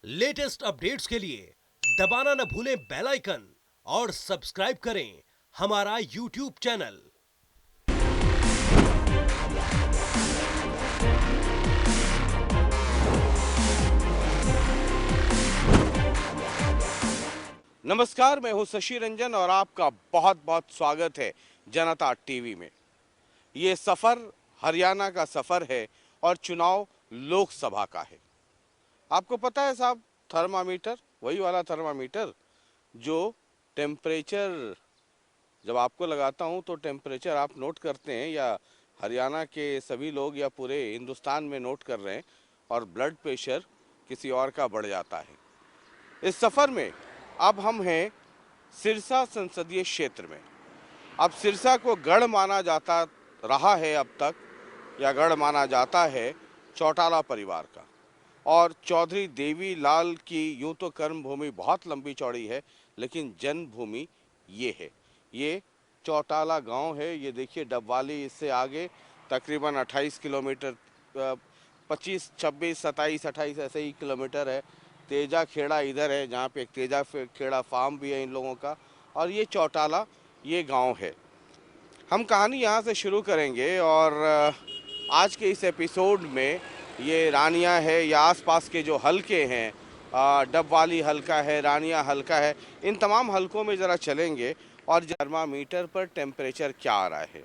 Latest updates के लिए दबाना न भूलें बेल आइकन और सब्सक्राइब करें हमारा यूट्यूब चैनल। नमस्कार, मैं हूं शशि रंजन और आपका बहुत बहुत स्वागत है जनता टीवी में। ये सफ़र हरियाणा का सफ़र है और चुनाव लोकसभा का है। आपको पता है साहब, थर्मामीटर, वही वाला थर्मामीटर जो टेम्परेचर जब आपको लगाता हूं तो टेम्परेचर आप नोट करते हैं, या हरियाणा के सभी लोग या पूरे हिंदुस्तान में नोट कर रहे हैं, और ब्लड प्रेशर किसी और का बढ़ जाता है। इस सफ़र में अब हम हैं सिरसा संसदीय क्षेत्र में। अब सिरसा को गढ़ माना जाता रहा है अब तक, या गढ़ माना जाता है चौटाला परिवार का। और चौधरी देवी लाल की यूं तो कर्मभूमि बहुत लंबी चौड़ी है, लेकिन जन्मभूमि ये है। ये चौटाला गांव है। ये देखिए, डबवाली इससे आगे तकरीबन 28 किलोमीटर, 25, 26, 27, 28 ऐसे ही किलोमीटर है। तेजा खेड़ा इधर है, जहाँ पे एक तेजा खेड़ा फार्म भी है इन लोगों का, और ये चौटाला ये गांव है। हम कहानी यहाँ से शुरू करेंगे और आज के इस एपिसोड में ये रानिया है या आसपास के जो हलके हैं, डबवाली हलका है, रानिया हलका है, इन तमाम हलकों में ज़रा चलेंगे और थर्मामीटर पर टेम्परेचर क्या आ रहा है।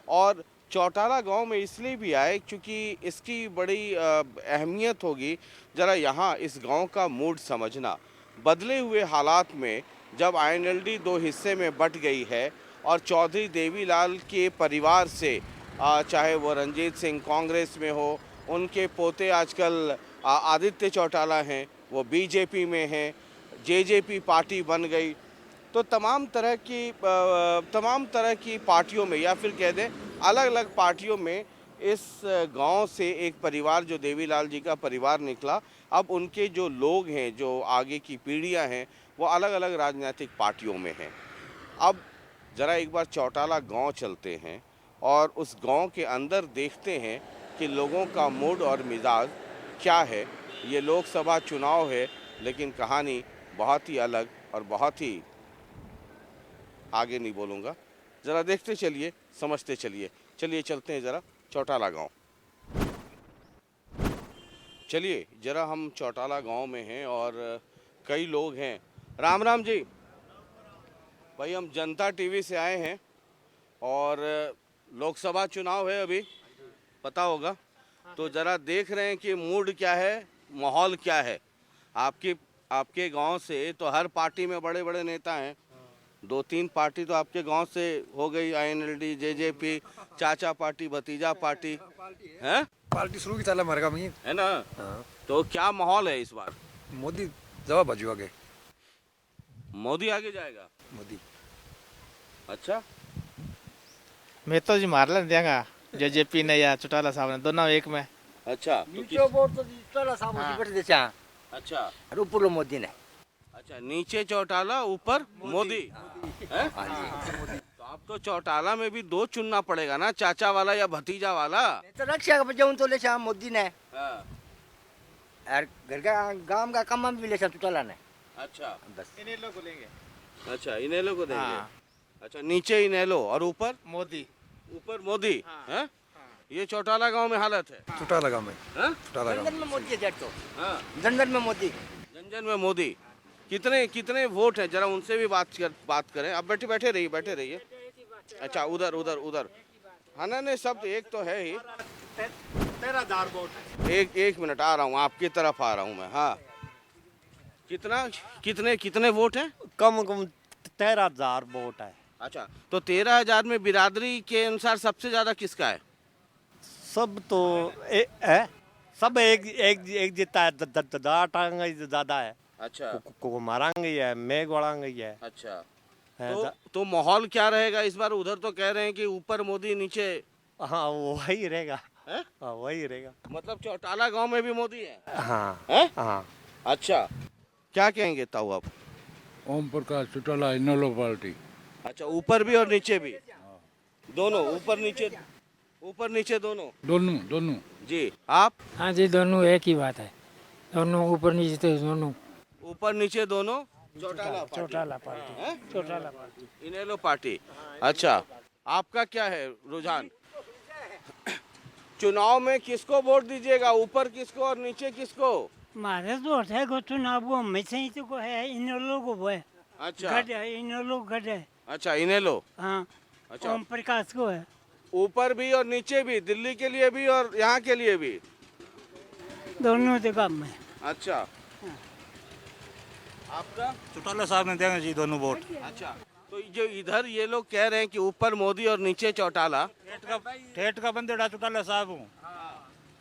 और चौटाला गांव में इसलिए भी आए क्योंकि इसकी बड़ी अहमियत होगी। ज़रा यहाँ इस गांव का मूड समझना, बदले हुए हालात में जब आईएनएलडी दो हिस्से में बट गई है और चौधरी देवीलाल के परिवार से, चाहे वो रंजीत सिंह कांग्रेस में हो, उनके पोते आजकल आदित्य चौटाला हैं, वो बीजेपी में हैं, जेजेपी पार्टी बन गई, तो तमाम तरह की पार्टियों में, या फिर कह दें अलग अलग पार्टियों में इस गांव से एक परिवार जो देवीलाल जी का परिवार निकला। अब उनके जो लोग हैं, जो आगे की पीढ़ियां हैं, वो अलग अलग राजनीतिक पार्टियों में हैं। अब ज़रा एक बार चौटाला गांव चलते हैं और उस गांव के अंदर देखते हैं कि लोगों का मूड और मिजाज क्या है। ये लोकसभा चुनाव है, लेकिन कहानी बहुत ही अलग और बहुत ही, आगे नहीं बोलूँगा, ज़रा देखते चलिए, समझते चलिए। चलिए चलते हैं ज़रा चौटाला गांव। चलिए ज़रा हम चौटाला गांव में हैं और कई लोग हैं। राम राम जी भाई, हम जनता टीवी से आए हैं और लोकसभा चुनाव है अभी, पता होगा, तो ज़रा देख रहे हैं कि मूड क्या है, माहौल क्या है। आपके गांव से तो हर पार्टी में बड़े बड़े नेता हैं। 2-3 पार्टी तो आपके गांव से हो गई, आईएनएलडी, जेजेपी, चाचा पार्टी, भतीजा पार्टी है। पार्टी शुरू की चाला हमारे काम ही है ना। हाँ। तो क्या माहौल है इस बार? मोदी जवाब बाजू आगे, मोदी आगे जाएगा। मोदी। अच्छा, मैं तो जी मार लें देंगा, जेजेपी ने या चौटाला साहब ने, दोनों एक में। अच्छा तो नीचे वोट तो चौटाला साहब हाँ। बैठ देचा अच्छा और ऊपर लो मोदी ने। अच्छा, नीचे चौटाला, ऊपर मोदी है। तो अब तो चौटाला में भी 2 चुनना पड़ेगा ना, चाचा वाला या भतीजा वाला। तो रक्षा का बचाऊं तो ले चा मोदी ने, हाँ। और घर का गांव का कम भी ले चा चौटाला ने। अच्छा बस इनेलो को लेंगे। अच्छा, इनेलो को देंगे। हाँ। अच्छा, नीचे इनेलो और ऊपर मोदी। ऊपर मोदी हाँ। है। ये चौटाला गांव में हालत है। चुटा लगा में, हाँ? चुटा लगा जन में मोदी है जट तो, हाँ। जन में मोदी। जन में मोदी। कितने वोट हैं, जरा उनसे भी बात करें। अब बैठे रहिए। अच्छा, उधर। हाँ ना, नहीं, सब एक तो है ही। 13,000 वोट। एक मिनट, आ रहा हूँ, आपकी तरफ आ रहा हूँ मैं। हाँ, कितने वोट हैं? कम 13,000 वोट है। अच्छा, तो 13,000 में बिरादरी के अनुसार सबसे ज्यादा किसका है? सब तो सब एक जीता है, टांगे ज्यादा है। अच्छा को मारांगे है, मैं गोड़ांगे है। अच्छा, है, तो माहौल क्या रहेगा इस बार? उधर तो कह रहे हैं कि ऊपर मोदी, नीचे हाँ वही रहेगा। है? हाँ वही रहेगा। मतलब चौटाला गांव में भी मोदी है। हाँ है? हाँ। अच्छा, क्या कहेंगे ताऊ आप? ओम प्रकाश चौटाला, इनेलो पार्टी। अच्छा, ऊपर भी और नीचे भी दोनों, ऊपर नीचे दोनों। दोनों। जी, आप? हाँ जी, दोनों एक ही बात है। दोनों ऊपर नीचे थे दोनों। ऊपर नीचे दोनों चौटाला पार्टी इनेलो पार्टी। अच्छा, आपका क्या है रुझान? चुनाव में किसको वोट दीजिएगा, ऊपर किसको और नीचे किसको? हमारे तो है को चुनाव वो हमेशा ही तो है इन लोगों को है। अच्छा गढ़ है इन लोग गढ़ है। अच्छा, इनेलो। हाँ। अच्छा। ओम प्रकाश को है। ऊपर भी और नीचे भी, दिल्ली के लिए भी और यहाँ के लिए भी। दोनों जगह में। अच्छा, आपका? चौटाला साहब ने देंगे जी दोनों वोट। अच्छा, तो जो इधर ये लोग कह रहे हैं कि ऊपर मोदी और नीचे चौटाला। ठेठ का बंदेड़ा चौटाला साहब हूँ।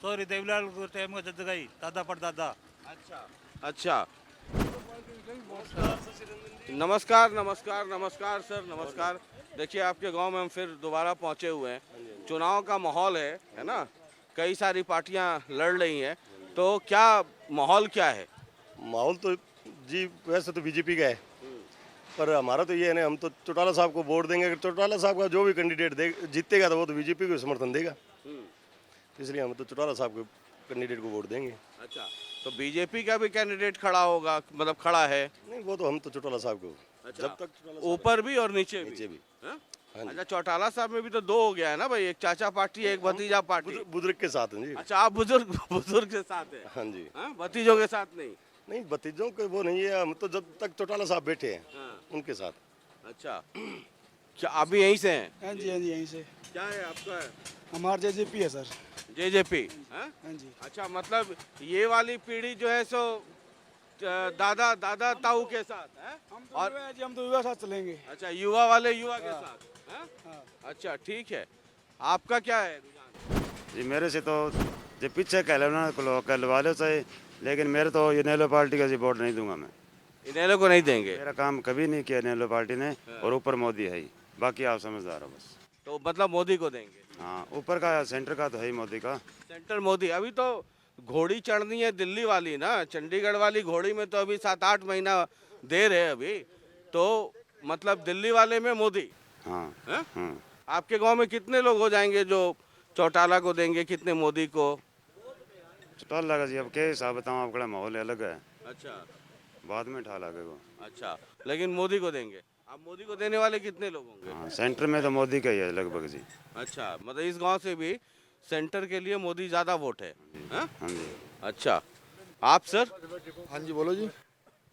सॉरी देवीलाल को टाइम का जद गई दादा परदादा। अच्छा अच्छा, नमस्कार नमस्कार नमस्कार सर, नमस्कार। देखिए, आपके गांव में हम फिर दोबारा पहुंचे हुए हैं। चुनाव का माहौल है ना? कई सारी पार्टियां लड़ रही हैं, तो क्या माहौल क्या है? माहौल तो जी वैसे तो बीजेपी का है, पर हमारा तो ये है ना, हम तो चौटाला साहब को वोट देंगे। अगर चौटाला साहब का जो भी कैंडिडेट जीतेगा तो वो तो बीजेपी को समर्थन देगा, इसलिए हम तो चौटाला साहब के कैंडिडेट को वोट देंगे। अच्छा, तो बीजेपी का भी कैंडिडेट खड़ा होगा, मतलब खड़ा है? नहीं, वो तो हम तो चौटाला साहब को। अच्छा, जब तक ऊपर भी और नीचे भी हाँ? हाँ जी। अच्छा, चौटाला साहब में भी तो दो हो गया है ना भाई, एक चाचा पार्टी एक भतीजा पार्टी। बुजुर्ग के साथ हैं जी। अच्छा, आप बुजुर्ग बुजुर्ग के साथ है? हाँ जी। हाँ? भतीजों के साथ नहीं? नहीं, भतीजों के वो नहीं है, हम तो जब तक चौटाला साहब बैठे हैं हाँ। उनके साथ। अच्छा, क्या अभी यहीं से हैं? हाँ जी यहीं से। क्या है आपका? हमारा जेजेपी है सर। जेजेपी? हाँ जी। अच्छा, मतलब ये वाली पीढ़ी जो है सो दादा दादा ताऊ के साथ है? और हम तो युवा साथ चलेंगे। अच्छा, युवा वाले युवा के साथ है? अच्छा, ठीक है। आपका क्या है जी? मेरे से तो जो पीछे कहलवा लो चाहे, लेकिन मेरे तो इनेलो पार्टी का जी वोट नहीं दूंगा मैं। इनेलो को नहीं देंगे? मेरा काम कभी नहीं किया इनेलो पार्टी ने, और ऊपर मोदी है ही, बाकी आप समझदार हो बस। तो मतलब मोदी को देंगे? हाँ, ऊपर का सेंटर का तो है ही मोदी का। सेंटर मोदी। अभी तो घोड़ी चढ़नी है दिल्ली वाली ना, चंडीगढ़ वाली घोड़ी में तो अभी 7-8 महीना देर है अभी, तो मतलब दिल्ली वाले में मोदी। हाँ हाँ। आपके गांव में कितने लोग हो जाएंगे जो चौटाला को देंगे, कितने मोदी को? चौटाला का जी अब क्या हिसाब बताऊँ, आपका माहौल अलग है। अच्छा, बाद में ठा लगेगा। अच्छा, लेकिन मोदी को देंगे। अब मोदी को देने वाले कितने लोग होंगे? हाँ, सेंटर में तो मोदी का ही है लगभग जी। अच्छा, मतलब इस गांव से भी सेंटर के लिए मोदी ज्यादा वोट है? हाँ जी। अच्छा, आप सर? हाँ जी, बोलो जी।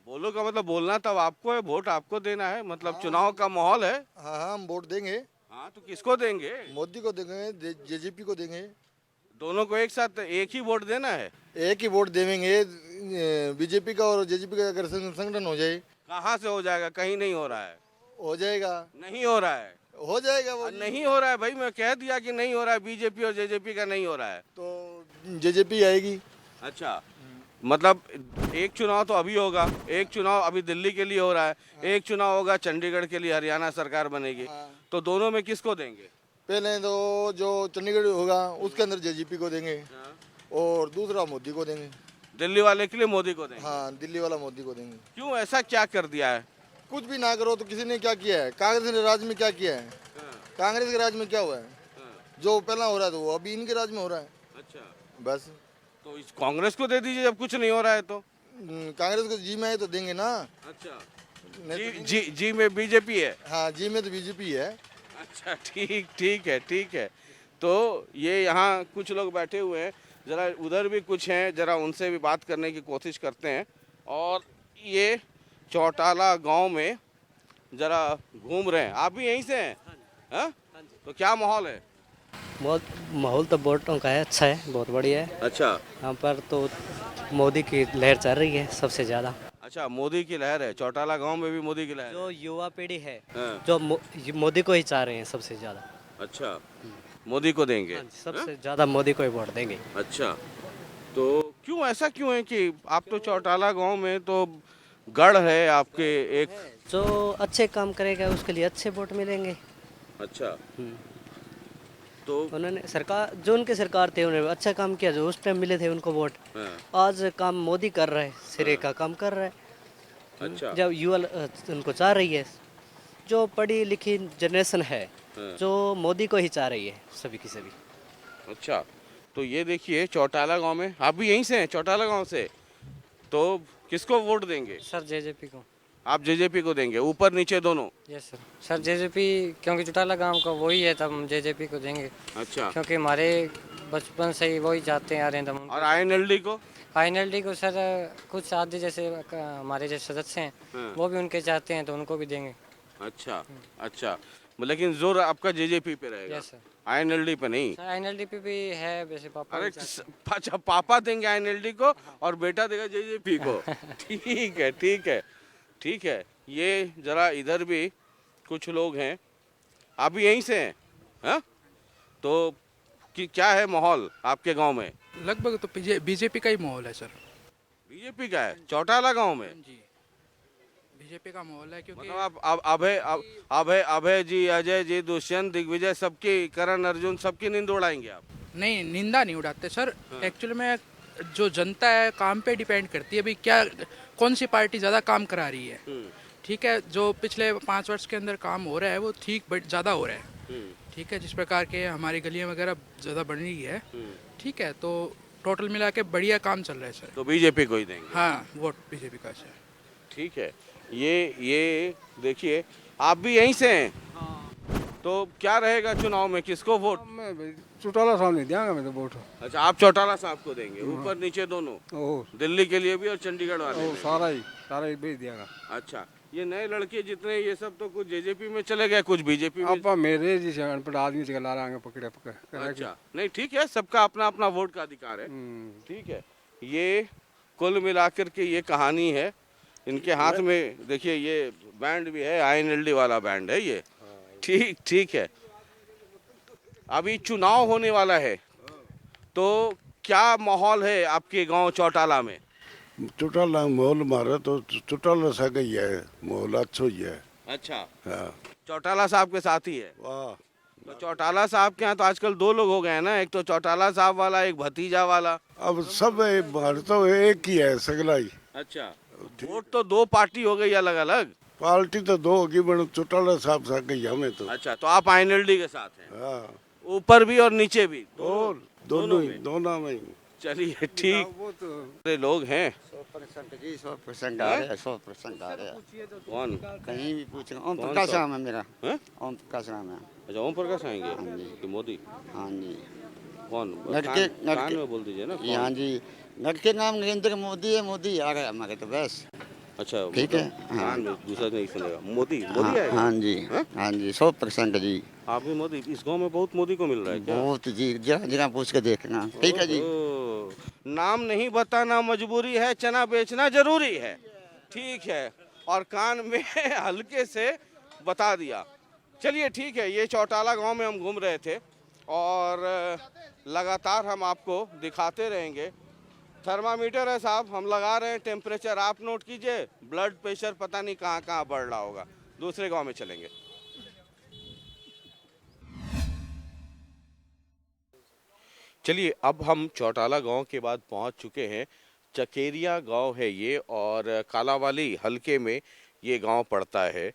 बोलो का मतलब बोलना तब आपको है, वोट आपको देना है, मतलब चुनाव का माहौल है। हाँ हाँ, हम वोट देंगे। हाँ, तो किसको देंगे? मोदी को देंगे, जेजेपी को देंगे। दोनों को एक साथ एक ही वोट देना है? एक ही वोट देंगे। बीजेपी का और जेजेपी का अगर संगठन हो जाए। कहाँ से हो जाएगा? कहीं नहीं हो रहा है। हो जाएगा। नहीं हो रहा है? हो जाएगा वो। नहीं हो रहा है भाई, मैं कह दिया कि नहीं हो रहा है, बीजेपी और जेजेपी का नहीं हो रहा है। तो जेजेपी आएगी। अच्छा, मतलब एक चुनाव तो अभी होगा, एक चुनाव अभी दिल्ली के लिए हो रहा है, एक चुनाव होगा चंडीगढ़ के लिए, हरियाणा सरकार बनेगी, तो दोनों में किसको देंगे? पहले तो जो चंडीगढ़ होगा उसके अंदर जेजेपी को देंगे, और दूसरा मोदी को देंगे। दिल्ली वाले के लिए मोदी को देंगे? हाँ, दिल्ली वाला मोदी को देंगे। क्यों, ऐसा क्या कर दिया है? कुछ भी ना करो तो किसी ने क्या किया है? कांग्रेस ने राज में क्या किया है? कांग्रेस के राज में क्या हुआ है? जो पहला हो रहा है तो वो अभी इनके राज में हो रहा है। अच्छा, बस। तो इस कांग्रेस को दे दीजिए जब कुछ नहीं हो रहा है तो। कांग्रेस को जी में है तो देंगे ना। अच्छा, जी में बीजेपी है? हाँ, जी में तो बीजेपी है। अच्छा, ठीक है। तो ये यहाँ कुछ लोग बैठे हुए हैं, जरा उधर भी कुछ हैं, जरा उनसे भी बात करने की कोशिश करते हैं। और ये चौटाला गांव में जरा घूम रहे हैं। आप भी यहीं से हैं? हाँ? तो क्या माहौल है? बहुत माहौल तो वोटों का है, अच्छा है, बहुत बढ़िया है। अच्छा, यहाँ पर तो मोदी की लहर चल रही है सबसे ज़्यादा। अच्छा, मोदी की लहर है चौटाला गांव में भी? मोदी की लहर जो युवा पीढ़ी है हाँ। जो मोदी को ही चाह रहे हैं सबसे ज़्यादा। अच्छा, मोदी को देंगे? हाँ, सबसे ज़्यादा मोदी को ही वोट देंगे। अच्छा, तो क्यों, ऐसा क्यों है कि आप तो चौटाला गांव में तो गढ़ है आपके एक, जो अच्छे काम करेगा उसके लिए अच्छे वोट मिलेंगे। अच्छा, तो उन्होंने सरकार, जो उनके सरकार थे उन्होंने अच्छा काम किया, जो उस टाइम मिले थे उनको वोट। आज काम मोदी कर रहा है, सिरे का काम कर रहा है। अच्छा, जब युवा उनको चाह रही है, जो पढ़ी लिखी जनरेशन है जो मोदी को ही चाह रही है, सभी की सभी। अच्छा, तो ये देखिए चौटाला गांव में, आप भी यहीं से हैं चौटाला गांव से? तो किसको वोट देंगे? सर जेजेपी को। आप जेजेपी को देंगे, ऊपर नीचे दोनों? Yes sir. सर जेजेपी, क्योंकि चौटाला गांव का वही है, तब हम जेजेपी को देंगे। अच्छा। क्योंकि हमारे बचपन से ही वही चाहते हैं आ रहे हैं हम। और आईएनएलडी को? आईएनएलडी को सर कुछ आधे जैसे हमारे जैसे सदस्य हैं वो भी उनके चाहते हैं, तो उनको भी देंगे। अच्छा अच्छा, लेकिन जोर आपका जेजेपी पे रहेगा? Yes sir. आईएनएलडी पे नहीं? आईएनएलडी पे भी है वैसे पापा। अरे अच्छा, पापा देंगे आईएनएलडी को और बेटा देगा जेजेपी को। ठीक है ठीक है ठीक है। ये जरा इधर भी कुछ लोग हैं, आप भी यहीं से हैं? हाँ, तो कि क्या है माहौल आपके गांव में? लगभग तो बीजेपी का ही माहौल है सर। बीजेपी का है चौटाला गांव में? जी, बीजेपी का माहौल है, क्योंकि मतलब आप अभय जी, अजय जी, दुष्यंत, दिग्विजय, सबकी, करण अर्जुन, सबकी नींद उड़ाएंगे आप? नहीं, निंदा नहीं उड़ाते सर। एक्चुअली में जो जनता है काम पे डिपेंड करती है, भाई क्या कौन सी पार्टी ज़्यादा काम करा रही है। ठीक है, जो पिछले 5 वर्ष के अंदर काम हो रहा है वो ठीक बट ज़्यादा हो रहा है। ठीक है, जिस प्रकार के हमारी गलियाँ वगैरह ज़्यादा बन रही है। ठीक है, तो टोटल मिला के बढ़िया काम चल रहा है सर। तो बीजेपी को ही देंगे? हाँ, वोट बीजेपी का सर। ठीक है। ये देखिए, आप भी यहीं से हैं? तो क्या रहेगा चुनाव में, किसको वोट? चौटाला साहब नहीं देंगे मैं तो वोट। अच्छा, आप चौटाला साहब को देंगे, ऊपर नीचे दोनों? दिल्ली के लिए भी और चंडीगढ़ वाले? सारा ही भेज देंगे। अच्छा, ये नए लड़के जितने ये सब तो कुछ जेजेपी में चले गए, कुछ बीजेपी में। अब मेरे जैसे अनपढ़ आदमी से ला रहे पकड़े पकड़। अच्छा, नहीं ठीक है, सबका अपना अपना वोट का अधिकार है। ठीक है। ये कुल मिलाकर के ये कहानी है। इनके हाथ में देखिए ये बैंड भी है, आईएनएलडी वाला बैंड है ये। ठीक ठीक है। अभी चुनाव होने वाला है, तो क्या माहौल है आपके गांव चौटाला में? चौटाला माहौल मारा तो चौटाला सा ही है, माहौल अच्छा ही है। अच्छा, हाँ। चौटाला साहब के साथ ही है? वाह। तो चौटाला साहब के यहाँ तो आजकल 2 लोग हो गए हैं ना, एक तो चौटाला साहब वाला, एक भतीजा वाला। अब सब तो एक ही है, सगला ही। अच्छा, वोट तो 2 पार्टी हो गई अलग अलग? पार्टी तो 2 होगी, बट चौटाला साहब सा गई हमें तो। अच्छा, तो आप आईएनएलडी के साथ हैं? हाँ, ऊपर भी और नीचे भी? दोनों में। चलिए ठीक। लोग हैं 100% जी, 100% आ रहे हैं, 100% आ रहे हैं। कौन? कहीं भी पूछ रहे। ओम प्रकाश नाम है मेरा। ओम प्रकाश नाम है। अच्छा, ओम प्रकाश आएंगे कि मोदी? हाँ जी। कौन? लड़के कान में बोल दीजिए ना। हाँ जी, लड़के नाम नरेंद्र मोदी है, मोदी आ गए हमारे तो बस। अच्छा, ठीक है। कान में दूसरा नहीं सुनेगा। मोदी आएगा? हाँ जी, हाँ जी, 100% जी। आप भी मोदी? इस गांव में बहुत मोदी को मिल रहा है क्या? बहुत जी, जरा पूछ के देखना। ठीक है जी। नाम नहीं बताना मजबूरी है, चना बेचना जरूरी है। ठीक है, और कान में हल्के से बता दिया। चलिए ठीक है, ये चौटाला गांव में हम घूम रहे थे और लगातार हम आपको दिखाते रहेंगे। थर्मामीटर है साहब, हम लगा रहे हैं, टेम्परेचर आप नोट कीजिए। ब्लड प्रेशर पता नहीं कहाँ कहाँ बढ़ रहा होगा। दूसरे गांव में चलेंगे। चलिए, अब हम चौटाला गांव के बाद पहुंच चुके हैं। चकेरिया गांव है ये, और कालावाली हलके में ये गांव पड़ता है।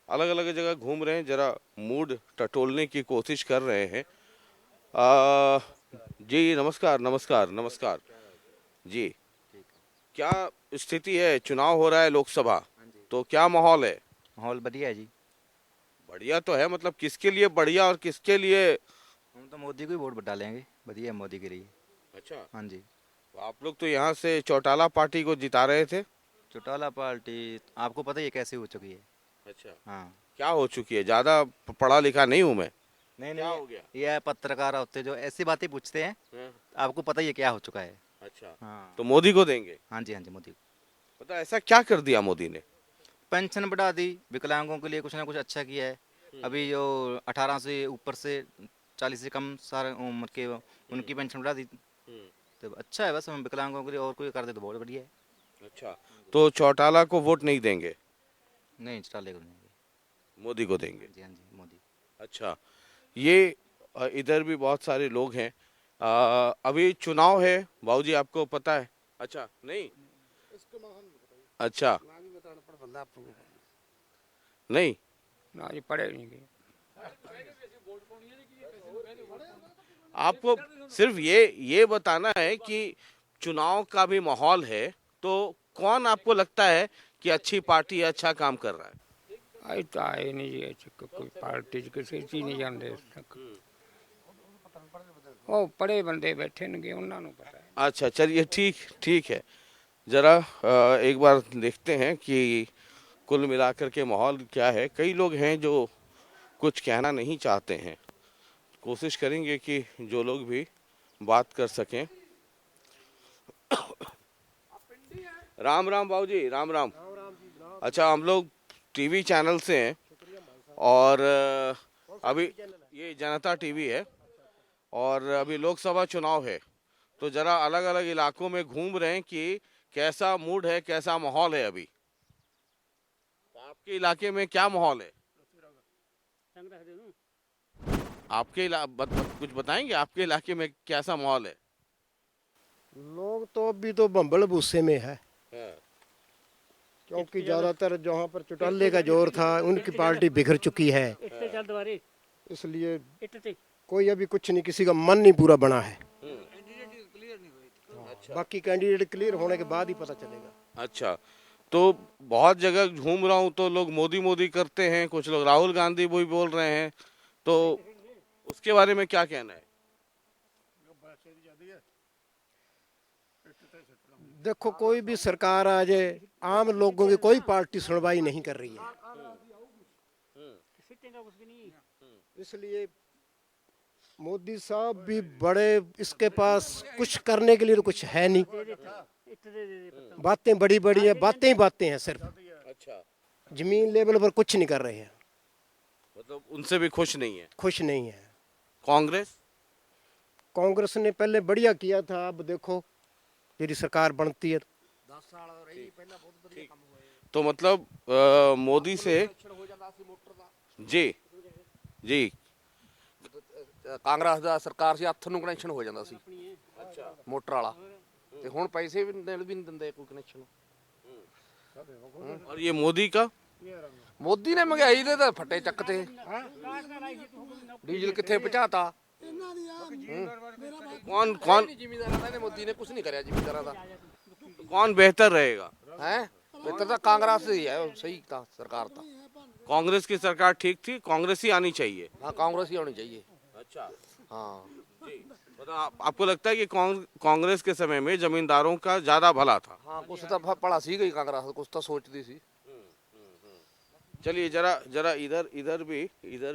अलग अलग जगह घूम रहे हैं, जरा मूड टटोलने की कोशिश कर रहे हैं। जी नमस्कार नमस्कार नमस्कार जी। क्या स्थिति है? चुनाव हो रहा है लोकसभा, तो क्या माहौल है? माहौल बढ़िया है जी। बढ़िया तो है, मतलब किसके लिए बढ़िया और किसके लिए? हम तो मोदी को ही वोट डालेंगे, बढ़िया है मोदी के लिए। अच्छा, हाँ जी। तो आप लोग तो यहाँ से चौटाला पार्टी को जिता रहे थे? चौटाला पार्टी आपको पता ही है कैसे हो चुकी है। अच्छा, हाँ। क्या हो चुकी है? ज्यादा पढ़ा लिखा नहीं हूँ मैं। नहीं क्या हो गया? ये पत्रकार होते जो ऐसी बातें पूछते हैं, आपको पता ही है क्या हो चुका है। अच्छा, हाँ। तो मोदी को देंगे? हाँ जी, हाँ जी, मोदी। पता ऐसा क्या कर दिया मोदी ने? पेंशन बढ़ा दी, विकलांगों के लिए कुछ ना कुछ अच्छा किया है। अभी जो 18 से ऊपर से 40 से कम सारे उम्र के उनकी पेंशन बढ़ा दी, तो अच्छा है। बस हम विकलांगों के लिए और कोई कर दे तो बहुत बढ़िया है। अच्छा, तो चौटाला को वोट नहीं देंगे? नहीं, चौटाले को देंगे, मोदी को देंगे। जी हाँ जी, मोदी। अच्छा, ये इधर भी बहुत सारे लोग हैं। अभी चुनाव है बाबूजी, आपको पता है? अच्छा, नहीं, अच्छा नहीं, पढ़े नहीं। आपको सिर्फ ये बताना है कि चुनाव का भी माहौल है, तो कौन आपको लगता है कि अच्छी पार्टी है, अच्छा काम कर रहा है? आई तो आए नहीं जी कोई पार्टी किसी चीज नहीं जानते वो बड़े बंदे बैठे ने उन्होंने पता है। अच्छा चलिए ठीक है। जरा एक बार देखते हैं कि कुल मिलाकर के माहौल क्या है। कई लोग हैं जो कुछ कहना नहीं चाहते हैं, कोशिश करेंगे कि जो लोग भी बात कर सकें। राम राम बाबूजी, राम राम। अच्छा, हम लोग टीवी चैनल से हैं और अभी ये जनता टीवी है और अभी लोकसभा चुनाव है, तो जरा अलग अलग इलाकों में घूम रहे हैं कि कैसा मूड है, कैसा माहौल है। अभी आपके इलाके में क्या माहौल है? आपके कुछ बताएंगे आपके इलाके में कैसा माहौल है? लोग तो अभी तो बम्बल भूसे में है, क्योंकि ज्यादातर जहाँ पर चौटाले का जोर था उनकी पार्टी बिखर चुकी है, इसलिए कोई अभी कुछ नहीं, किसी का मन नहीं पूरा बना है। बाकी कैंडिडेट क्लियर होने के बाद ही पता चलेगा। अच्छा, तो बहुत जगह घूम रहा हूँ तो लोग मोदी मोदी करते हैं, कुछ लोग राहुल गांधी भी बोल रहे हैं, तो उसके बारे में क्या कहना है? देखो, कोई भी सरकार आ जाए, आम लोगों की कोई पार्टी सुनवाई नहीं कर रही है, इसलिए मोदी साहब भी बड़े, इसके पास कुछ करने के लिए तो कुछ है नहीं, बातें बड़ी बड़ी है, बातें ही बातें हैं सिर्फ। अच्छा, जमीन लेवल पर कुछ नहीं कर रहे हैं, मतलब उनसे भी खुश नहीं है? खुश नहीं है। कांग्रेस ने पहले बढ़िया किया था, अब देखो मेरी सरकार बनती है 10 साल रही, पहला बहुत बढ़िया काम हुआ है। तो मतलब मोदी से जी ਕਾਂਗਰਸ ਦਾ ਸਰਕਾਰ ਸੀ, ਹੱਥ ਨੂੰ ਕਨੈਕਸ਼ਨ ਹੋ ਜਾਂਦਾ ਸੀ। ਅੱਛਾ, ਮੋਟਰ ਵਾਲਾ, ਤੇ ਹੁਣ ਪੈਸੇ ਵੀ ਨਹੀਂ ਦਿੰਦੇ ਕੋਈ ਕਨੈਕਸ਼ਨ। और ये मोदी का? ਮੋਦੀ ਨੇ ਮਹਿੰਗਾਈ ਦੇ ਤਾਂ ਫੱਟੇ ਚੱਕਤੇ, ਡੀਜ਼ਲ ਕਿੱਥੇ ਪਹੁੰਚਾਤਾ। कौन ਜ਼ਿਮੀਂਦਾਰਾਂ ਨੇ, ਮੋਦੀ ਨੇ ਕੁਝ ਨਹੀਂ ਕਰਿਆ ਜ਼ਿਮੀਂਦਾਰਾਂ ਦਾ। कौन बेहतर रहेगा? ਹੈ ਬਿਹਤਰ ਤਾਂ ਕਾਂਗਰਸ ਹੀ ਹੈ, ਸਹੀ ਤਾਂ सरकार ਤਾਂ। कांग्रेस की सरकार ठीक थी, कांग्रेस ही आनी चाहिए। हाँ, कांग्रेस ही होनी चाहिए। अच्छा, हाँ जी, मतलब आपको लगता है कि कांग्रेस के समय में जमींदारों का ज्यादा भला था? हाँ, कुछ तो भला सी गई कांग्रेस, कुछ तो सोचती सी। चलिए जरा इधर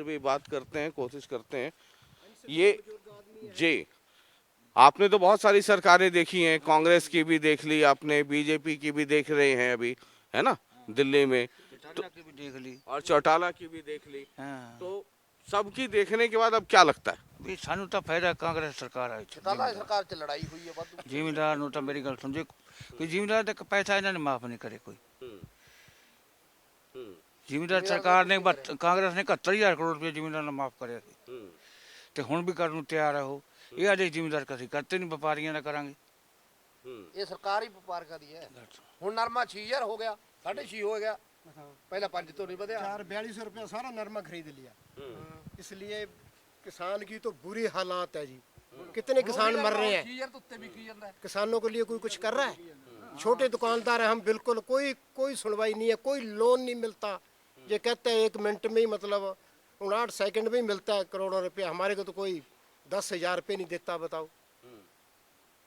भी बात करते हैं, कोशिश करते हैं। ये जी, आपने तो बहुत सारी सरकारें देखी हैं, कांग्रेस की भी देख ली आपने, बीजेपी की भी देख रहे हैं अभी, है ना, दिल्ली में तो की भी देख ली और चौटाला की भी देख ली। हाँ। तो सबकी देखने के बाद अब क्या लगता है? भी सानू तो फायदा कांग्रेस सरकार आई सरकार च लड़ाई हुई है वाधू। जिमीदार नु तो मेरी गल सुन जे, कोई जिमीदार तक पैसा इन्होंने माफ नहीं करे कोई। जिमीदार सरकार ने कांग्रेस ने 71,000 करोड़ रुपये जिमीदार ने माफ करे, तो हुण भी करने तैयार है। वो ये आदे जिमीदार कभी करते नहीं, व्यापारियों का करांगे। ये सरकार ही व्यापार का दी है। हुण नरमा 6,000 हो गया, 6.5 हो गया, पहला 5 तो नहीं बढ़िया। 442 रुपया सारा नरमा खरीद लिया, इसलिए किसान की तो बुरी हालात है जी। कितने किसान मर रहे हैं, किसानों के लिए कोई कुछ कर रहा है? छोटे दुकानदार हैं हम, बिल्कुल कोई सुनवाई नहीं है, कोई लोन नहीं मिलता। ये कहते हैं 1 मिनट में ही, मतलब 59 सेकंड में ही मिलता है करोड़ों रुपया, हमारे को तो कोई 10,000 रुपये नहीं देता, बताओ।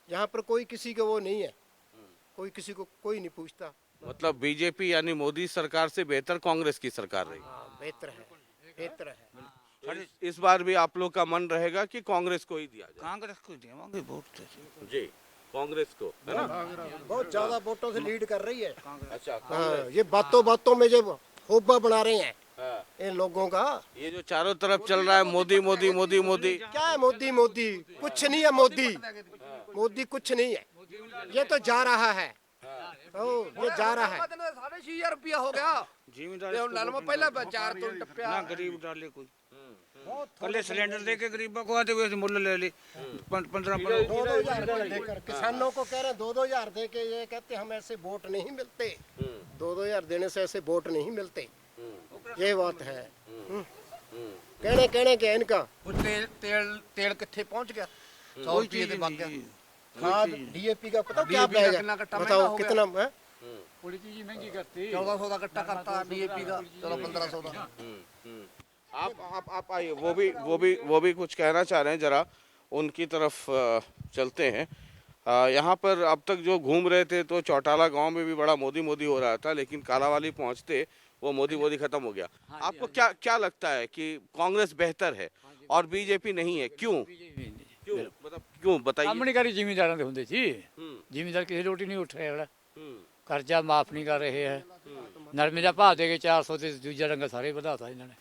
यहाँ पर कोई किसी का वो नहीं है, कोई किसी को कोई नहीं पूछता। मतलब बीजेपी यानी मोदी सरकार से बेहतर कांग्रेस की सरकार रही? बेहतर है। इस बार भी आप लोग का मन रहेगा कि कांग्रेस को ही दिया जाए? कांग्रेस को देंगे वोट जी, कांग्रेस को, है ना? बहुत ज्यादा वोटों से लीड कर रही है। अच्छा, हाँ, ये बातों में जो होब्बा बना रहे हैं इन लोगों का। ये जो चारों तरफ चल रहा है मोदी मोदी मोदी मोदी, क्या है मोदी मोदी? कुछ नहीं है मोदी कुछ नहीं है, ये तो जा रहा है, ये जा रहा है। 6,500 रुपया हो गया जिमीदार पहले 4 तो टप्पिया ना, गरीब डाले कोई पहले सिलेंडर देके गरीबों को आते हुए मुल्ल ले ली 15 2,000 किसानों को कह रहे हैं 2,000 दे के, ये कहते हम ऐसे वोट नहीं मिलते, 2,000 देने से ऐसे वोट नहीं मिलते, ये बात है। कहने के इनका तेल कितने पहुंच गया, 100 रुपये से भाग गया। खाद DAP का पता क्या पाएगा, बताओ कितना है? थोड़ी चीज महंगी करती 1400 का कट्टा करता डीएपी का, चलो 1500 का। आप आइए, वो भी कुछ कहना चाह रहे हैं, जरा उनकी तरफ चलते हैं। यहाँ पर अब तक जो घूम रहे थे तो चौटाला गांव में भी बड़ा मोदी मोदी हो रहा था, लेकिन कालावाली पहुंचते वो मोदी मोदी खत्म हो गया। आपको क्या लगता है कि कांग्रेस बेहतर है और बीजेपी नहीं है, क्यों? क्यों बताइए। ਕੰਮ ਨਹੀਂ ਕਰੀ ਜ਼ਿਮੀਂਦਾਰਾਂ ਦੇ ਹੁੰਦੇ ਸੀ ਜ਼ਿਮੀਂਦਾਰ ਕਿਸੇ ਰੋਟੀ ਨਹੀਂ ਉੱਠ ਰਿਹਾ ਜਿਹੜਾ ਕਰਜ਼ਾ ਮਾਫ ਨਹੀਂ ਕਰ ਰਹੇ ਹੈ ਨਰਮੇ ਦਾ ਭਾਅ ਦੇ ਕੇ 400 ਤੇ ਦੂਜਾ ਰੰਗ ਸਾਰੇ ਵਧਾਤਾ ਇਹਨਾਂ ਨੇ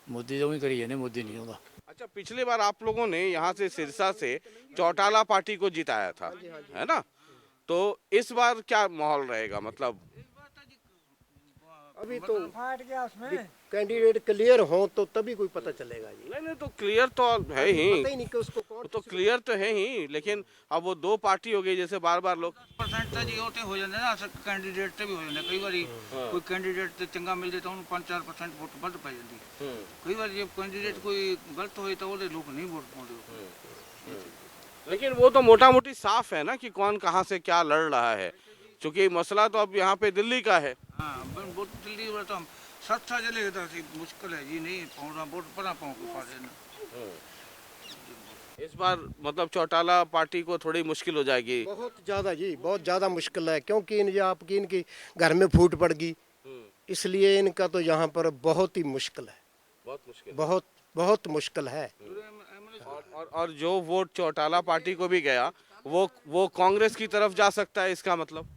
मोदी तो ही करी है, मोदी नहीं होगा। अच्छा, पिछली बार आप लोगों ने यहाँ से सिरसा से चौटाला पार्टी को जिताया था, है ना? तो इस बार क्या माहौल रहेगा? मतलब अभी तो कैंडिडेट क्लियर हो तो तभी कोई पता चलेगा जी। नहीं तो क्लियर तो है ही, पता ही नहीं कि उसको कौन तो क्लियर तो है ही, लेकिन अब वो दो पार्टी हो गई, जैसे बार बार लोग परसेंटेज होते हो जाते ना कैंडिडेट ते भी हो जाते कई बार कोई कैंडिडेट ते चंगा मिल जाता उन्हें 5-4% वोट बढ़ पा जाती। कई बार जब कैंडिडेट कोई गलत हो तो वो लोग नहीं वोट पाते। लेकिन वो तो मोटा मोटी साफ है ना कि कौन कहाँ से क्या लड़ रहा है, क्योंकि मसला तो अब यहाँ पे दिल्ली का है। हाँ, वोट दिल्ली वाला तो हम सत्ता चले तो मुश्किल है जी, नहीं पहुँचना वोट पड़ा पाऊँ। इस बार मतलब चौटाला पार्टी को थोड़ी मुश्किल हो जाएगी। बहुत ज़्यादा जी, बहुत ज़्यादा मुश्किल है, क्योंकि इनकी घर में फूट पड़ गई, इसलिए इनका तो यहाँ पर बहुत ही मुश्किल है, बहुत बहुत मुश्किल है। और जो वोट चौटाला पार्टी को भी गया वो कांग्रेस की तरफ जा सकता है। इसका मतलब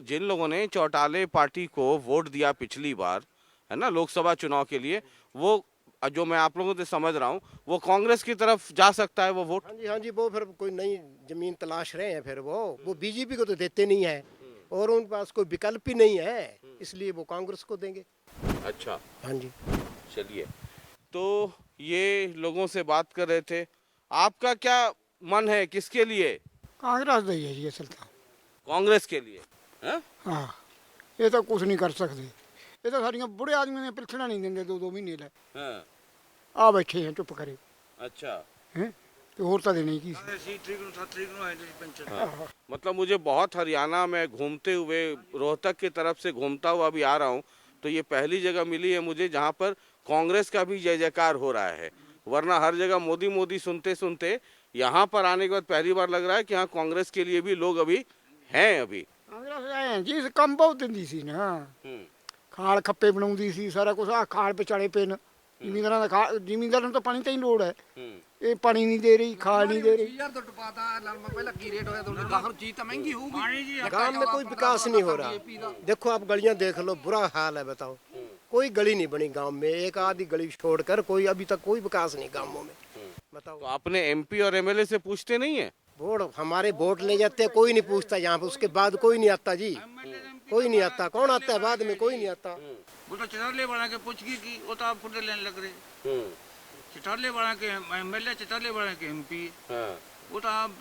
जिन लोगों ने चौटाले पार्टी को वोट दिया पिछली बार, है ना, लोकसभा चुनाव के लिए, वो जो मैं आप लोगों से समझ रहा हूँ वो कांग्रेस की तरफ जा सकता है वो वोट। हाँ जी, वो फिर कोई नई जमीन तलाश रहे हैं, फिर वो बीजेपी को तो देते नहीं है और उन पास कोई विकल्प ही नहीं है, इसलिए वो कांग्रेस को देंगे। अच्छा, हाँ जी, चलिए, तो ये लोगों से बात कर रहे थे। आपका क्या मन है, किसके लिए? कांग्रेस दी है जी असल तो। कांग्रेस के लिए? हाँ, ये तो कुछ नहीं कर सकते, ये तो सारियां बुढ़े आदमी ने पिलसना नहीं देंगे 2-2 महीने ले। आ बैठे हैं चुप करे। अच्छा, हैं तो और तो देने की। मतलब मुझे बहुत हरियाणा में घूमते हुए रोहतक की तरफ से घूमता हुआ भी आ रहा हूँ, तो ये पहली जगह मिली है मुझे जहाँ पर कांग्रेस का भी जय जयकार हो रहा है, वरना हर जगह मोदी मोदी सुनते सुनते यहाँ पर आने के बाद पहली बार लग रहा है कि हाँ कांग्रेस के लिए भी लोग अभी हैं। अभी कांग्रेस है जी, काम बहुत दिंदी सी ना, खाल खप्पे बनाउंदी सी, सारा कुछ आ खाल पे चढ़े पे न जिमींदार ਨੂੰ ਤਾਂ ਪਾਣੀ ਤਾਂ ਹੀ ਲੋੜ ਹੈ, ਇਹ ਪਾਣੀ नहीं दे रही, खाल नहीं दे रही। यार तो टपाता नरमा पहले की रेट होया तो गाहर चीज तो महंगी होगी, गांव में कोई विकास नहीं हो रहा। देखो आप गलियां देख लो, बुरा हाल है, बताओ कोई गली नहीं बनी गांव में, एक आधी गली छोड़कर कोई अभी तक कोई विकास नहीं गांवों में, बताओ। तो आपने एमपी और एमएलए से पूछते नहीं है? वोट हमारे वोट ले जाते, कोई नहीं पूछता यहाँ पे, उसके बाद कोई नहीं आता जी, कोई नहीं आता। कौन आता है बाद में? कोई नहीं आता। वो तो चिताले वाला के पूछ गई कि वो तो आप खुद लेने लग रहे, चिताले वाला के एमएलए, चिताले वाला के एमपी, वो तो आप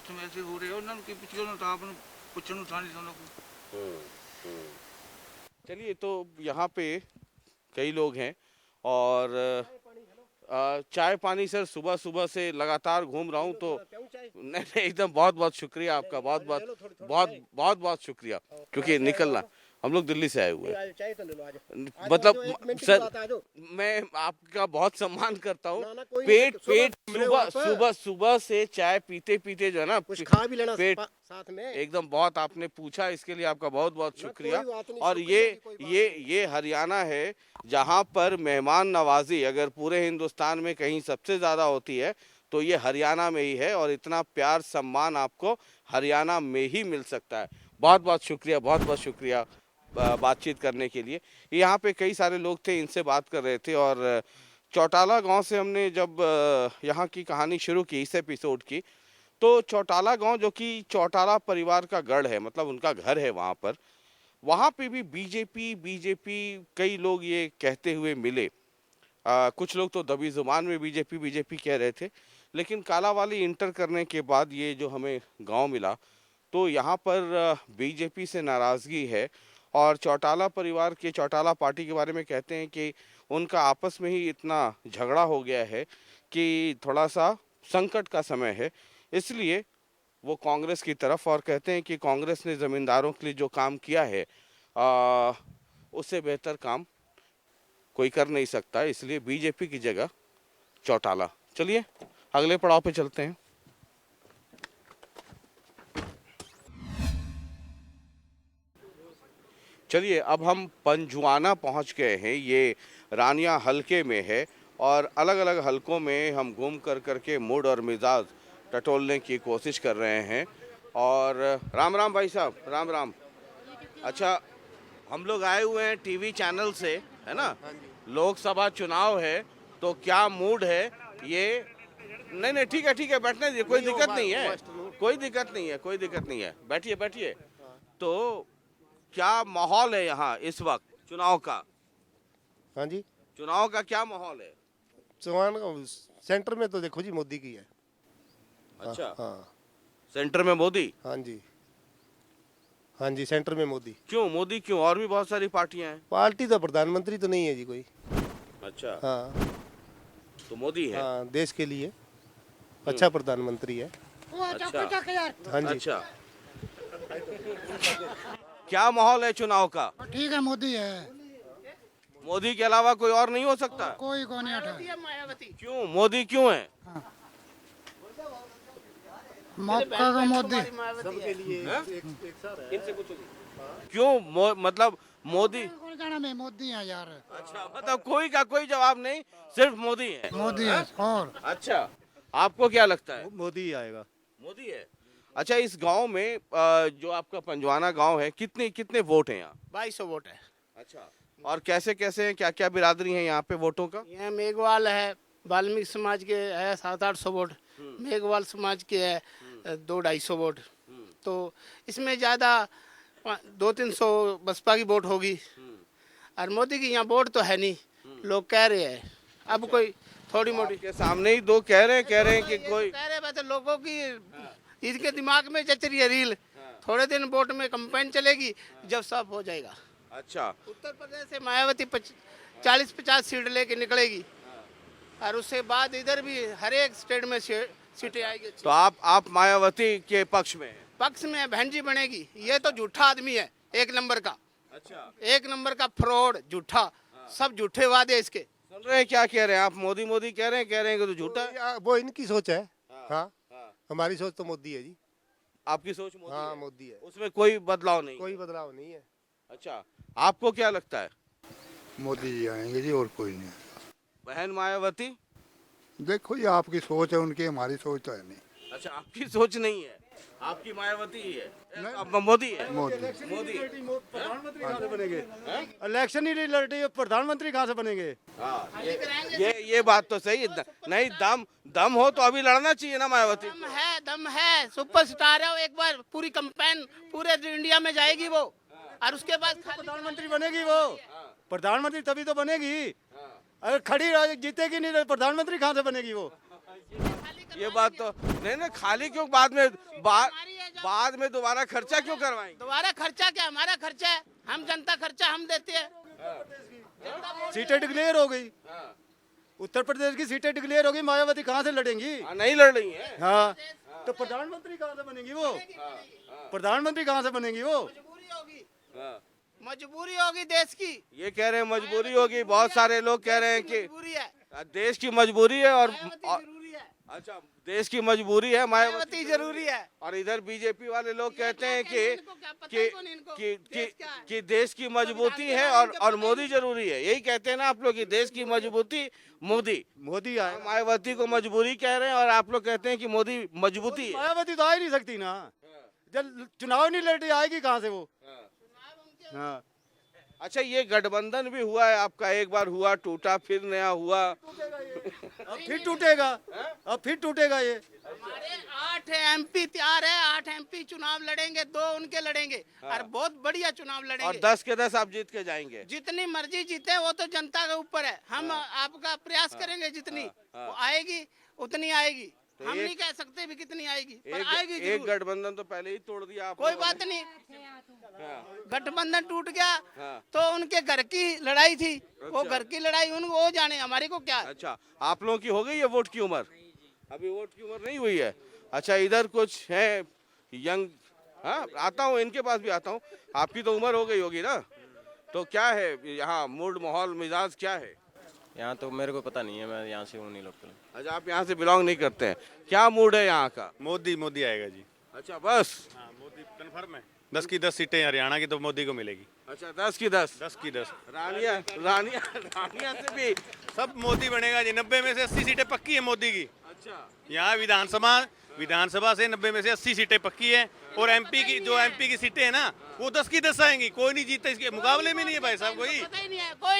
में ऐसे हो रहे हो ना कि पूछ लो तो आपने पूछना था नहीं को। चलिए, तो यहाँ पे कई लोग हैं और चाय पानी सर सुबह सुबह से लगातार घूम रहा हूँ, तो नहीं एकदम बहुत बहुत शुक्रिया आपका, बहुत बहुत शुक्रिया, क्योंकि निकलना हम लोग दिल्ली से आए हुए हैं। मतलब सर मैं आपका बहुत सम्मान करता हूँ, पेट सुबह से चाय पीते पीते जो है ना कुछ खा भी लेना पेट साथ में, एकदम बहुत आपने पूछा, इसके लिए आपका बहुत बहुत शुक्रिया। और ये हरियाणा है जहाँ पर मेहमान नवाजी अगर पूरे हिंदुस्तान में कहीं सबसे ज़्यादा होती है तो ये हरियाणा में ही है, और इतना प्यार सम्मान आपको हरियाणा में ही मिल सकता है। बहुत बहुत शुक्रिया, बहुत बहुत शुक्रिया बातचीत करने के लिए। यहाँ पे कई सारे लोग थे, इनसे बात कर रहे थे, और चौटाला गांव से हमने जब यहाँ की कहानी शुरू की इस एपिसोड की, तो चौटाला गांव जो कि चौटाला परिवार का गढ़ है, मतलब उनका घर है वहाँ पे भी बीजेपी कई लोग ये कहते हुए मिले। कुछ लोग तो दबी जुबान में बीजेपी कह रहे थे, लेकिन कालावाली इंटर करने के बाद ये जो हमें गांव मिला तो यहाँ पर बीजेपी से नाराज़गी है, और चौटाला परिवार के, चौटाला पार्टी के बारे में कहते हैं कि उनका आपस में ही इतना झगड़ा हो गया है कि थोड़ा सा संकट का समय है, इसलिए वो कांग्रेस की तरफ और कहते हैं कि कांग्रेस ने ज़मींदारों के लिए जो काम किया है उससे बेहतर काम कोई कर नहीं सकता, इसलिए बीजेपी की जगह चौटाला। चलिए अगले पड़ाव पे चलते हैं। चलिए अब हम पंजुआना पहुंच गए हैं। ये रानिया हलके में है और अलग अलग हलकों में हम घूम कर करके मूड और मिजाज टटोलने की कोशिश कर रहे हैं। और राम राम भाई साहब, राम राम। अच्छा, हम लोग आए हुए हैं टीवी चैनल से, है ना? लोकसभा चुनाव है तो क्या मूड है ये? नहीं ठीक है बैठने दीजिए, कोई दिक्कत नहीं है, कोई दिक्कत नहीं है, बैठिए बैठिए। तो क्या माहौल है यहाँ इस वक्त चुनाव का? हाँ जी, चुनाव का क्या माहौल है? चौहान सेंटर में तो देखो जी मोदी की है। अच्छा, हाँ सेंटर में मोदी? हाँ जी सेंटर में मोदी। क्यों मोदी क्यों? और भी बहुत सारी पार्टियां हैं। पार्टी तो प्रधानमंत्री तो नहीं है जी कोई। अच्छा, हाँ तो मोदी है। हाँ, देश के लिए अच्छा प्रधानमंत्री है। अच्छा, हाँ जी। अच्छा, क्या माहौल है चुनाव का? ठीक है, मोदी है। मोदी के अलावा कोई और नहीं हो सकता? कोई को नहीं हटा। क्यों मोदी क्यों है? मौका का मोदी। क्यों मतलब मोदी? कौन कहना मैं मोदी है यार। अच्छा, मतलब कोई का कोई जवाब नहीं, सिर्फ मोदी है। मोदी है। और अच्छा, आपको क्या लगता है? मोदी ही आएगा। मोदी है। अच्छा, इस गांव में जो आपका पंजवाना गांव है, कितने वोट हैं यहाँ? 2200 वोट है। अच्छा, और कैसे कैसे क्या क्या बिरादरी है यहाँ पे वोटों का? यहाँ मेघवाल है, वाल्मीकि समाज के है 700-800 वोट, मेघवाल समाज के है 200-250 वोट। तो इसमें ज़्यादा 200-300 बसपा की वोट होगी और मोदी की यहाँ वोट तो है नहीं, लोग कह रहे हैं। अब कोई थोड़ी मोटी के सामने ही दो कह रहे हैं कि कोई कह रहे हैं, लोगों की इसके दिमाग में चल रही है रील। थोड़े दिन वोट में कंपेन चलेगी, जब सब हो जाएगा। अच्छा, उत्तर प्रदेश से मायावती 40-50 सीट लेके निकलेगी और उसके बाद इधर भी हर एक स्टेट में सीटें आएगी। तो आप मायावती के पक्ष में? पक्ष में बहन जी बनेगी। ये तो झूठा आदमी है, 1 नंबर का। अच्छा, 1 नंबर का फ्रॉड, झूठा, सब झूठे वादे इसके। सुन रहे हैं क्या कह रहे हैं आप? मोदी कह रहे हैं कि तो झूठा है। वो इनकी सोच है। हाँ, हमारी सोच तो मोदी है जी। आपकी सोच मोदी? हाँ, है? मोदी है। उसमें कोई बदलाव नहीं? कोई बदलाव नहीं है। अच्छा, आपको क्या लगता है? मोदी जी आएंगे जी, और कोई नहीं। बहन मायावती? देखो ये आपकी सोच है, उनकी, हमारी सोच तो है नहीं। अच्छा, आपकी सोच नहीं है, आपकी मायावती ही है। मोदी है। मोदी प्रधानमंत्री कहाँ से बनेंगे? इलेक्शन ही नहीं लड़े, प्रधानमंत्री कहाँ से बनेंगे? हाँ, ये बात तो सही है। नहीं, दम हो तो अभी लड़ना चाहिए ना मायावती। दम है, सुपरस्टार है वो। एक बार पूरी कंपेन पूरे इंडिया में जाएगी वो, और उसके बाद प्रधानमंत्री बनेगी वो। प्रधानमंत्री तभी तो बनेगी, अगर खड़ी जीतेगी नहीं, प्रधानमंत्री कहाँ से बनेगी वो? ये बात तो नहीं, खाली क्यों? बाद में दोबारा खर्चा क्यों करवाएंगे? दोबारा खर्चा क्या, हमारा खर्चा है, हम जनता खर्चा हम देते हैं। सीटें डिक्लेयर हो गई, उत्तर प्रदेश की सीटें डिक्लेयर हो गई, मायावती कहाँ से लड़ेंगी? नहीं लड़ रही है। हाँ, तो प्रधानमंत्री कहाँ से बनेगी वो? प्रधानमंत्री कहाँ से बनेगी वो? मजबूरी होगी देश की। ये कह रहे हैं मजबूरी होगी, बहुत सारे लोग कह रहे हैं कि मजबूरी है, देश की मजबूरी है। और अच्छा, देश की मजबूरी है, मायावती जरूरी है। और इधर बीजेपी वाले लोग कहते हैं कि देश की मजबूती है और मोदी जरूरी है। यही कहते हैं ना आप लोग कि देश की मजबूती मोदी आए। मायावती को मजबूरी कह रहे हैं और आप लोग कहते हैं कि मोदी मजबूती है। मायावती तो आ ही नहीं सकती ना, जब चुनाव नहीं लड़ी आएगी कहाँ से वो? हाँ। अच्छा, ये गठबंधन भी हुआ है आपका, एक बार हुआ, टूटा, फिर नया हुआ। अब फिर टूटेगा, अब फिर टूटेगा। ये हमारे 8 MP तैयार है, 8 MP चुनाव लड़ेंगे, 2 उनके लड़ेंगे। हाँ। और बहुत बढ़िया चुनाव लड़ेंगे, और 10 के 10 आप जीत के जाएंगे। जितनी मर्जी जीते वो तो जनता के ऊपर है। हम आपका प्रयास करेंगे, जितनी वो आएगी उतनी आएगी। हम नहीं कह सकते भी कितनी आएगी, पर आएगी जरूर। एक गठबंधन तो पहले ही तोड़ दिया आप। कोई बात नहीं, गठबंधन टूट गया तो उनके घर की लड़ाई थी, वो घर की लड़ाई उनको जाने, हमारी को क्या। अच्छा, आप लोगों की हो गई है वोट की उम्र? अभी वोट की उम्र नहीं हुई है। अच्छा, इधर कुछ है यंग, हाँ आता हूँ, इनके पास भी आता हूँ। आपकी तो उम्र हो गई होगी ना, तो क्या है यहाँ मूड, माहौल, मिजाज क्या है? यहाँ तो मेरे को पता नहीं है, मैं यहाँ से हूँ नहीं लोकल। अच्छा, आप यहाँ से बिलोंग नहीं करते हैं। क्या मूड है यहाँ का? मोदी आएगा जी। अच्छा, बस मोदी कन्फर्म है। 10 की 10 सीटें हरियाणा की तो मोदी को मिलेगी। अच्छा, 10 की 10। 10 की 10 रानिया से भी सब मोदी बनेगा जी। 90 में से 80 सीटें पक्की है मोदी की। अच्छा, यहाँ विधानसभा से 90 में से 80 सीटें पक्की है, और एमपी की सीटें है ना, वो 10 की 10 आएंगी। कोई नहीं जीतता इसके मुकाबले में, नहीं है भाई साहब। कोई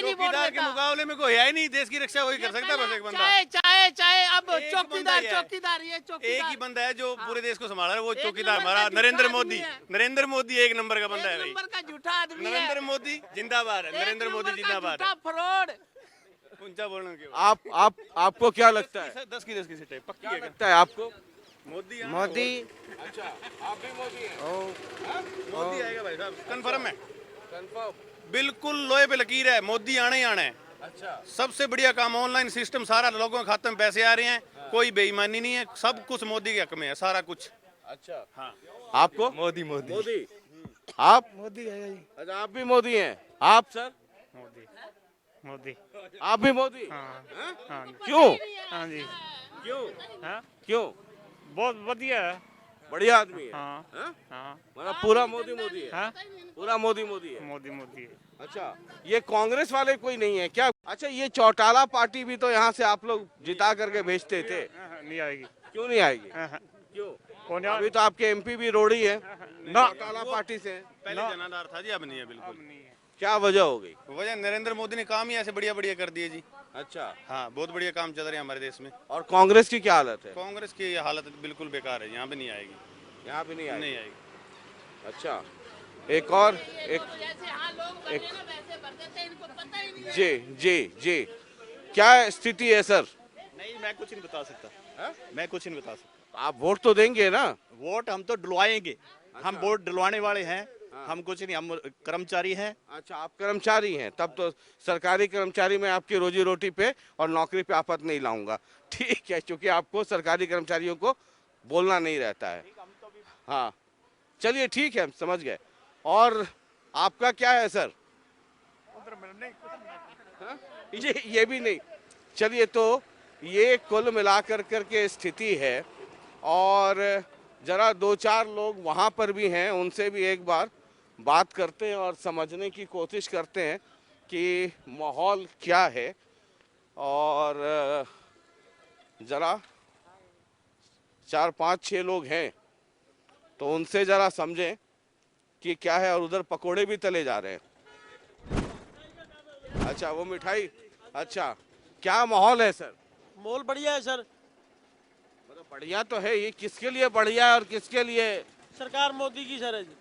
चौकीदार के मुकाबले में कोई है ही नहीं। देश की रक्षा वही कर सकता है बस, एक बंदा। चाहे अब चौकीदार एक ही बंदा है जो पूरे देश को संभाला है, वो चौकीदार हमारा नरेंद्र मोदी 1 नंबर का बंदा है भाई। नंबर का झूठा आदमी है। नरेंद्र मोदी जिंदाबाद है। नरेंद्र मोदी जिंदाबाद है। फ्रॉड। ऊंचा बोलने के आपको क्या लगता है? 10 की 10 की सीटें पक्की क्या है। लगता है आपको? मोदी। अच्छा, आप भी मोदी हैं? मोदी आएगा भाई साहब, कंफर्म है। कंफर्म, बिल्कुल लोहे पे लकीर है, मोदी आना ही आना है। अच्छा, सबसे बढ़िया काम ऑनलाइन सिस्टम, सारा लोगों के खाते में पैसे आ रहे हैं, कोई बेईमानी नहीं है, सब कुछ मोदी के हक में है, सारा कुछ। अच्छा, हाँ। आपको? मोदी आप? मोदी है जी। अच्छा, आप भी मोदी हैं? आप सर? मोदी। आप भी मोदी? हाँ। क्यों? हाँ जी। क्यों? बहुत बढ़िया है। बढ़िया आदमी है। हाँ। मतलब पूरा मोदी है। हाँ? पूरा मोदी है। मोदी है। अच्छा, ये कांग्रेस वाले कोई नहीं है क्या? अच्छा, ये चौटाला पार्टी भी तो यहाँ से आप लोग जिता करके भेजते थे। नहीं आएगी। क्यों नहीं आएगी? क्यों? अभी तो आपके एमपी भी रोड़ी है ना, चौटाला पार्टी से। पहले जनाधार था जी, अब नहीं है बिल्कुल। क्या वजह हो गई? वजह नरेंद्र मोदी ने काम ही ऐसे बढ़िया कर दिए जी। अच्छा, हाँ, बहुत बढ़िया काम चल रहा है हमारे देश में। और कांग्रेस की क्या हालत है? कांग्रेस की हालत बिल्कुल बेकार है, यहाँ पे नहीं आएगी। यहाँ पे नहीं आएगी। अच्छा, एक और जी क्या स्थिति है सर? नहीं, मैं कुछ नहीं बता सकता। मैं कुछ नहीं बता सकता। आप वोट तो देंगे ना? वोट हम तो डलवाएंगे। हम वोट डलवाने वाले हैं। हम कुछ नहीं, हम कर्मचारी हैं। अच्छा, आप कर्मचारी हैं, तब तो सरकारी कर्मचारी में आपकी रोजी रोटी पे और नौकरी पे आफत नहीं लाऊंगा। ठीक है, क्योंकि आपको सरकारी कर्मचारियों को बोलना नहीं रहता है। हाँ, चलिए ठीक है, हम समझ गए। और आपका क्या है सर? ये भी नहीं। चलिए, तो ये कुल मिलाकर करके स्थिति है। और जरा 2-4 लोग वहाँ पर भी हैं, उनसे भी एक बार बात करते हैं और समझने की कोशिश करते हैं कि माहौल क्या है। और जरा 4-5-6 लोग हैं, तो उनसे जरा समझें कि क्या है। और उधर पकोड़े भी तले जा रहे हैं। अच्छा, वो मिठाई। अच्छा, क्या माहौल है सर? माहौल बढ़िया है सर। मतलब बढ़िया तो है, ये किसके लिए बढ़िया है और किसके लिए? सरकार मोदी की सर है जी।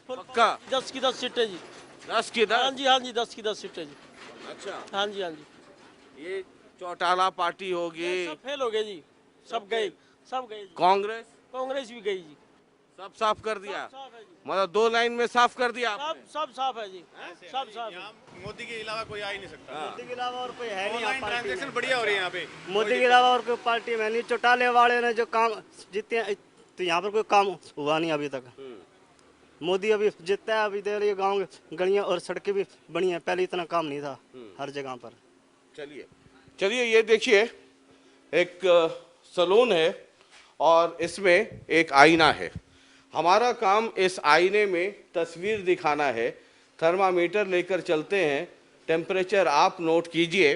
पक्का? 10 की 10 सीटें जी। 10 की 10? हाँ जी, 10 की 10 सीटें जी। अच्छा, हाँ जी। ये चौटाला पार्टी होगी, सब फेल हो गए जी, सब गए जी। कांग्रेस भी गई जी। सब साफ कर दिया? मतलब 2 लाइन में साफ कर दिया आपने? सब साफ है जी, सब साफ है। मोदी के अलावा कोई आ ही नहीं सकता। मोदी के अलावा और कोई है नहीं। ऑनलाइन ट्रांजैक्शन बढ़िया हो रही है यहाँ पे। मोदी के अलावा और कोई पार्टी में नहीं। चौटाले वाले ने जो काम जीते, तो यहाँ पर कोई काम हुआ नहीं अभी तक। मोदी अभी जीतता है, अभी दे रही है, गाँव गलियाँ और सड़कें भी बनी है, पहले इतना काम नहीं था हर जगह पर। चलिए, ये देखिए, एक सलून है और इसमें एक आईना है। हमारा काम इस आईने में तस्वीर दिखाना है। थर्मामीटर लेकर चलते हैं, टेम्परेचर आप नोट कीजिए।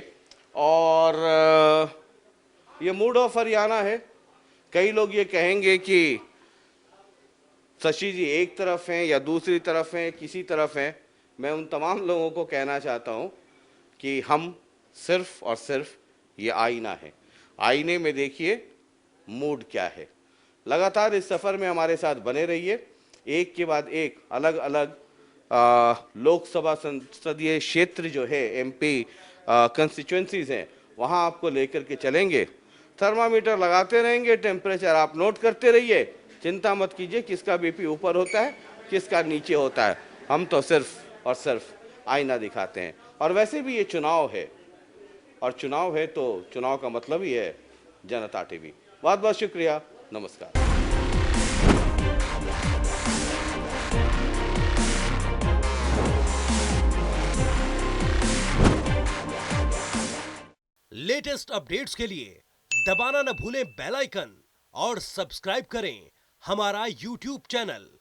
और ये मूड ऑफ हरियाणा है। कई लोग ये कहेंगे कि शशि जी एक तरफ हैं या दूसरी तरफ हैं, किसी तरफ हैं। मैं उन तमाम लोगों को कहना चाहता हूँ कि हम सिर्फ और सिर्फ ये आईना है। आईने में देखिए मूड क्या है। लगातार इस सफ़र में हमारे साथ बने रहिए। एक के बाद एक अलग अलग लोकसभा संसदीय क्षेत्र जो है, एमपी कंस्टिट्यूंसीज हैं, वहाँ आपको लेकर के चलेंगे। थर्मामीटर लगाते रहेंगे, टेम्परेचर आप नोट करते रहिए। चिंता मत कीजिए किसका बीपी ऊपर होता है, किसका नीचे होता है। हम तो सिर्फ और सिर्फ आईना दिखाते हैं। और वैसे भी ये चुनाव है, और चुनाव है तो चुनाव का मतलब ही है जनता टीवी। बहुत बहुत शुक्रिया। नमस्कार। लेटेस्ट अपडेट्स के लिए दबाना न भूलें बेल आइकन और सब्सक्राइब करें हमारा YouTube चैनल।